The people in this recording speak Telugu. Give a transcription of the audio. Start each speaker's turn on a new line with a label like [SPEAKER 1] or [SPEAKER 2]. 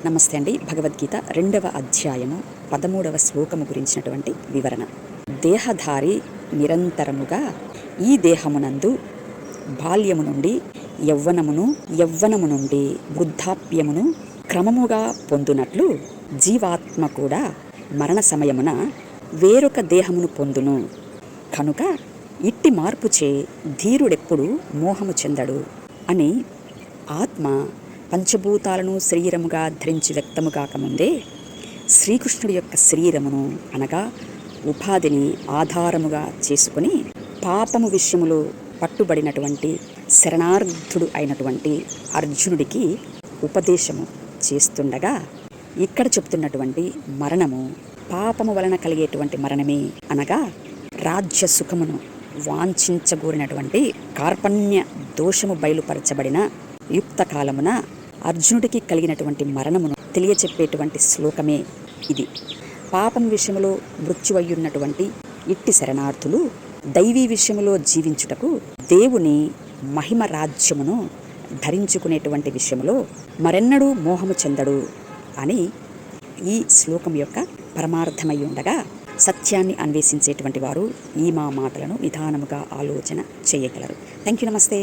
[SPEAKER 1] నమస్తే అండి. భగవద్గీత 2వ అధ్యాయము 13వ శ్లోకము గురించినటువంటి వివరణ. దేహధారి నిరంతరముగా ఈ దేహమునందు బాల్యము నుండి యవ్వనము నుండి వృద్ధాప్యమును క్రమముగా పొందునట్లు జీవాత్మ కూడా మరణ సమయమున వేరొక దేహమును పొందును. కనుక ఇట్టి మార్పుచే ధీరుడెప్పుడు మోహము చెందడు అని ఆత్మ పంచభూతాలను శరీరముగా ధరించి వ్యక్తము కాకముందే శ్రీకృష్ణుడి యొక్క శరీరమును అనగా ఉపాధిని ఆధారముగా చేసుకుని పాపము విషయములో పట్టుబడినటువంటి శరణార్థుడు అయినటువంటి అర్జునుడికి ఉపదేశము చేస్తుండగా ఇక్కడ చెప్తున్నటువంటి మరణము పాపము వలన కలిగేటువంటి మరణమే అనగా రాజ్య సుఖమును వాంఛించగోరినటువంటి కార్పణ్య దోషము బయలుపరచబడిన యుక్త కాలమున అర్జునుడికి కలిగినటువంటి మరణమును తెలియచెప్పేటువంటి శ్లోకమే ఇది. పాపం విషయములో మృత్యువయ్యున్నటువంటి ఇట్టి శరణార్థులు దైవీ విషయములో జీవించుటకు దేవుని మహిమ రాజ్యమును ధరించుకునేటువంటి విషయంలో మరెన్నడూ మోహము చెందడు అని ఈ శ్లోకం యొక్క పరమార్థమై ఉండగా, సత్యాన్ని అన్వేషించేటువంటి వారు ఈ మా మాటలను నిదానముగా ఆలోచన చేయగలరు. Thank you. నమస్తే.